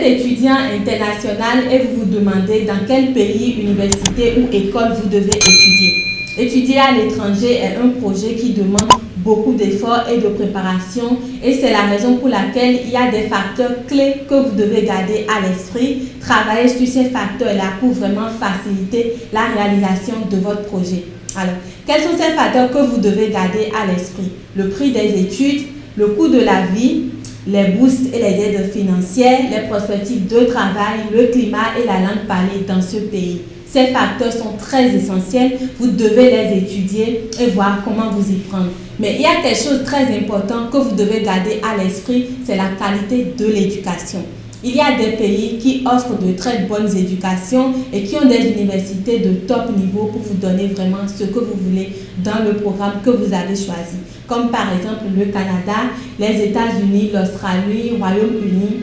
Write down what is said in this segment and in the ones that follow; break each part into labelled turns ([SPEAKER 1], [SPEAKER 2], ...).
[SPEAKER 1] étudiant international et vous vous demandez dans quel pays, université ou école vous devez étudier. Étudier à l'étranger est un projet qui demande beaucoup d'efforts et de préparation et c'est la raison pour laquelle il y a des facteurs clés que vous devez garder à l'esprit. Travailler sur ces facteurs-là pour vraiment faciliter la réalisation de votre projet. Alors, quels sont ces facteurs que vous devez garder à l'esprit? Le prix des études, le coût de la vie, les bourses et les aides financières, les perspectives de travail, le climat et la langue parlée dans ce pays. Ces facteurs sont très essentiels, vous devez les étudier et voir comment vous y prendre. Mais il y a quelque chose de très important que vous devez garder à l'esprit, c'est la qualité de l'éducation. Il y a des pays qui offrent de très bonnes éducations et qui ont des universités de top niveau pour vous donner vraiment ce que vous voulez dans le programme que vous avez choisi. Comme par exemple le Canada, les États-Unis, l'Australie, le Royaume-Uni,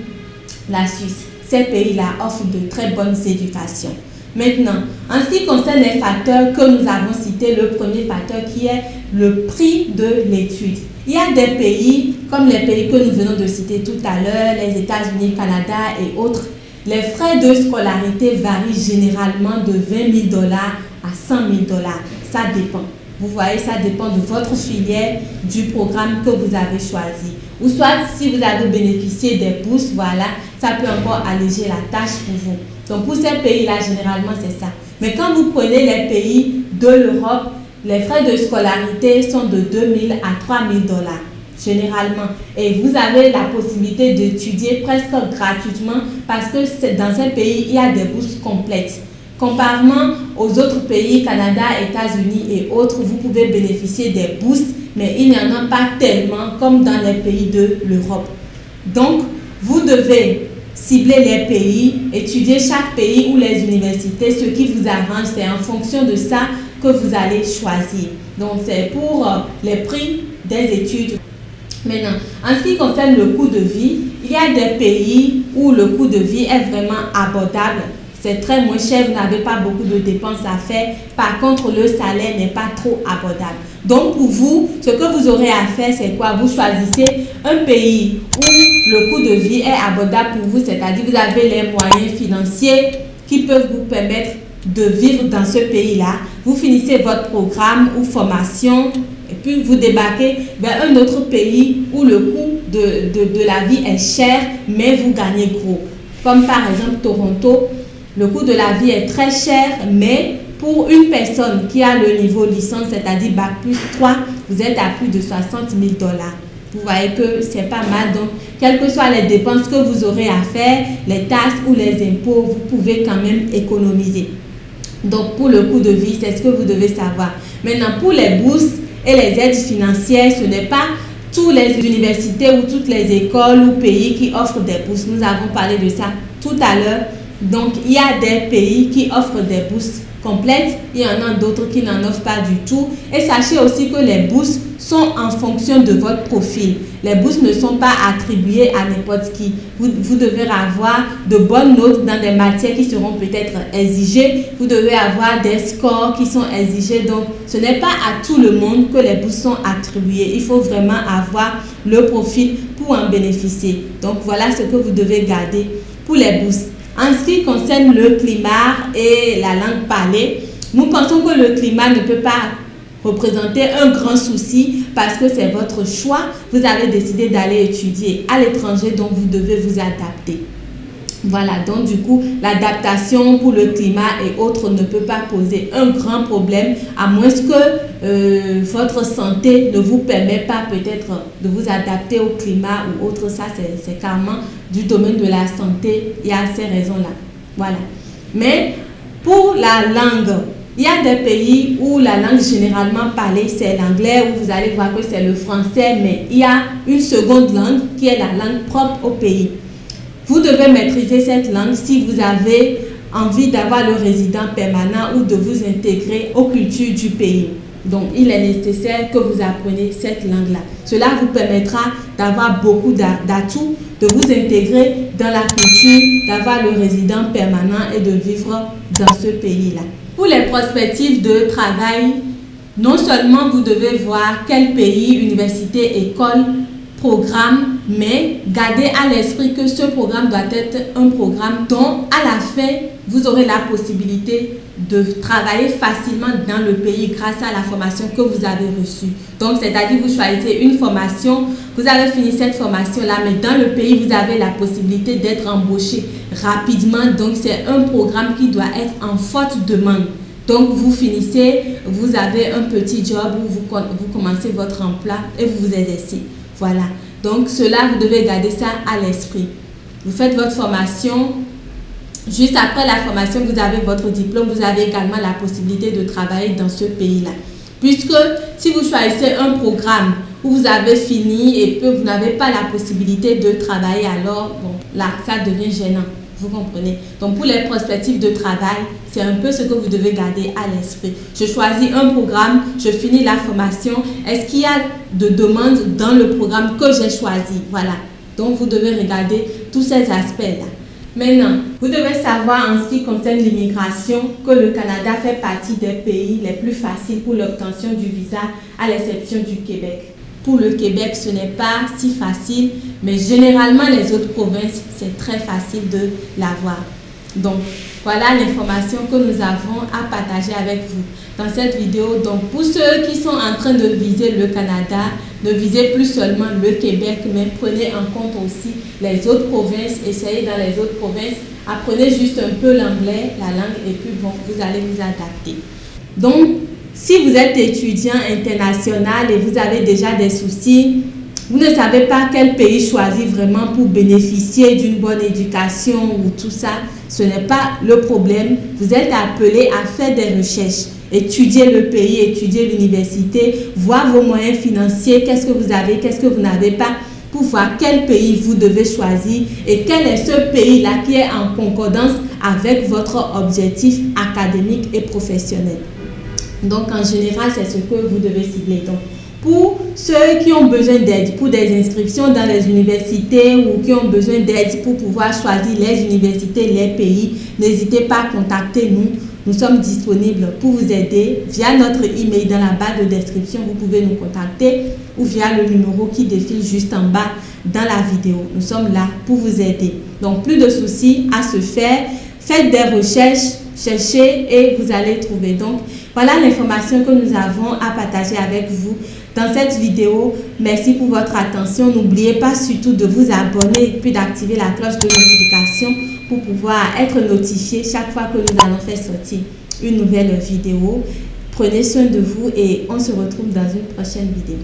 [SPEAKER 1] la Suisse. Ces pays-là offrent de très bonnes éducations. Maintenant, en ce qui concerne les facteurs que nous avons cités, le premier facteur qui est le prix de l'étude. Il y a des pays, comme les pays que nous venons de citer tout à l'heure, les États-Unis, le Canada et autres, les frais de scolarité varient généralement de 20 000 $ à 100 000 $. Ça dépend. Vous voyez, ça dépend de votre filière, du programme que vous avez choisi. Ou soit, si vous avez bénéficié des bourses, voilà, ça peut encore alléger la tâche pour vous. Donc, pour ces pays-là, généralement, c'est ça. Mais quand vous prenez les pays de l'Europe, les frais de scolarité sont de 2 000 à 3 000 $, généralement. Et vous avez la possibilité d'étudier presque gratuitement parce que dans ces pays, il y a des bourses complètes. Comparément aux autres pays, Canada, États-Unis et autres, vous pouvez bénéficier des bourses, mais il n'y en a pas tellement comme dans les pays de l'Europe. Donc, vous devez cibler les pays, étudier chaque pays ou les universités, ce qui vous arrange, c'est en fonction de ça que vous allez choisir. Donc, c'est pour les prix des études. Maintenant, en ce qui concerne le coût de vie, il y a des pays où le coût de vie est vraiment abordable. C'est très moins cher, vous n'avez pas beaucoup de dépenses à faire. Par contre, le salaire n'est pas trop abordable. Donc, pour vous, ce que vous aurez à faire, c'est quoi? Vous choisissez un pays où le coût de vie est abordable pour vous, c'est-à-dire vous avez les moyens financiers qui peuvent vous permettre de vivre dans ce pays-là. Vous finissez votre programme ou formation et puis vous débarquez vers un autre pays où le coût de la vie est cher, mais vous gagnez gros. Comme par exemple Toronto, le coût de la vie est très cher, mais pour une personne qui a le niveau licence, c'est-à-dire Bac plus 3, vous êtes à plus de 60 000 $. Vous voyez que c'est pas mal. Donc, quelles que soient les dépenses que vous aurez à faire, les taxes ou les impôts, vous pouvez quand même économiser. Donc, pour le coût de vie, c'est ce que vous devez savoir. Maintenant, pour les bourses et les aides financières, ce n'est pas toutes les universités ou toutes les écoles ou pays qui offrent des bourses. Nous avons parlé de ça tout à l'heure. Donc, il y a des pays qui offrent des bourses complètes. Il y en a d'autres qui n'en offrent pas du tout. Et sachez aussi que les bourses sont en fonction de votre profil. Les bourses ne sont pas attribuées à n'importe qui. Vous devez avoir de bonnes notes dans des matières qui seront peut-être exigées. Vous devez avoir des scores qui sont exigés. Donc, ce n'est pas à tout le monde que les bourses sont attribuées. Il faut vraiment avoir le profil pour en bénéficier. Donc, voilà ce que vous devez garder pour les bourses. En ce qui concerne le climat et la langue parlée, nous pensons que le climat ne peut pas représenter un grand souci parce que c'est votre choix. Vous avez décidé d'aller étudier à l'étranger, donc vous devez vous adapter. Voilà, donc du coup, l'adaptation pour le climat et autres ne peut pas poser un grand problème, à moins que votre santé ne vous permet pas peut-être de vous adapter au climat ou autre. Ça, c'est carrément du domaine de la santé. Il y a ces raisons-là. Voilà. Mais pour la langue, il y a des pays où la langue généralement parlée, c'est l'anglais, où vous allez voir que c'est le français, mais il y a une seconde langue qui est la langue propre au pays. Vous devez maîtriser cette langue si vous avez envie d'avoir le résident permanent ou de vous intégrer aux cultures du pays. Donc, il est nécessaire que vous appreniez cette langue-là. Cela vous permettra d'avoir beaucoup d'atouts, de vous intégrer dans la culture, d'avoir le résident permanent et de vivre dans ce pays-là. Pour les perspectives de travail, non seulement vous devez voir quel pays, université, école programme, mais gardez à l'esprit que ce programme doit être un programme dont à la fin, vous aurez la possibilité de travailler facilement dans le pays grâce à la formation que vous avez reçue. Donc, c'est-à-dire vous choisissez une formation, vous avez fini cette formation-là, mais dans le pays, vous avez la possibilité d'être embauché rapidement. Donc, c'est un programme qui doit être en forte demande. Donc, vous finissez, vous avez un petit job où vous commencez votre emploi et vous vous exercez. Voilà. Donc, cela, vous devez garder ça à l'esprit. Vous faites votre formation. Juste après la formation, vous avez votre diplôme. Vous avez également la possibilité de travailler dans ce pays-là. Puisque si vous choisissez un programme où vous avez fini et que vous n'avez pas la possibilité de travailler, alors, bon, là, ça devient gênant. Vous comprenez? Donc, pour les perspectives de travail, c'est un peu ce que vous devez garder à l'esprit. Je choisis un programme, je finis la formation. Est-ce qu'il y a de demandes dans le programme que j'ai choisi? Voilà. Donc, vous devez regarder tous ces aspects-là. Maintenant, vous devez savoir en ce qui concerne l'immigration que le Canada fait partie des pays les plus faciles pour l'obtention du visa, à l'exception du Québec. Pour le Québec, ce n'est pas si facile, mais généralement, les autres provinces, c'est très facile de l'avoir. Donc, voilà l'information que nous avons à partager avec vous dans cette vidéo. Donc, pour ceux qui sont en train de viser le Canada, ne visez plus seulement le Québec, mais prenez en compte aussi les autres provinces. Essayez dans les autres provinces. Apprenez juste un peu l'anglais, la langue, et puis bon, vous allez vous adapter. Donc, si vous êtes étudiant international et vous avez déjà des soucis, vous ne savez pas quel pays choisir vraiment pour bénéficier d'une bonne éducation ou tout ça, ce n'est pas le problème. Vous êtes appelé à faire des recherches, étudier le pays, étudier l'université, voir vos moyens financiers, qu'est-ce que vous avez, qu'est-ce que vous n'avez pas, pour voir quel pays vous devez choisir et quel est ce pays-là qui est en concordance avec votre objectif académique et professionnel. Donc, en général, c'est ce que vous devez cibler. Donc, pour ceux qui ont besoin d'aide pour des inscriptions dans les universités ou qui ont besoin d'aide pour pouvoir choisir les universités, les pays, n'hésitez pas à contacter nous. Nous sommes disponibles pour vous aider via notre email dans la barre de description. Vous pouvez nous contacter ou via le numéro qui défile juste en bas dans la vidéo. Nous sommes là pour vous aider. Donc, plus de soucis à se faire. Faites des recherches, cherchez et vous allez trouver. Donc, voilà l'information que nous avons à partager avec vous dans cette vidéo. Merci pour votre attention. N'oubliez pas surtout de vous abonner puis d'activer la cloche de notification pour pouvoir être notifié chaque fois que nous allons faire sortir une nouvelle vidéo. Prenez soin de vous et on se retrouve dans une prochaine vidéo.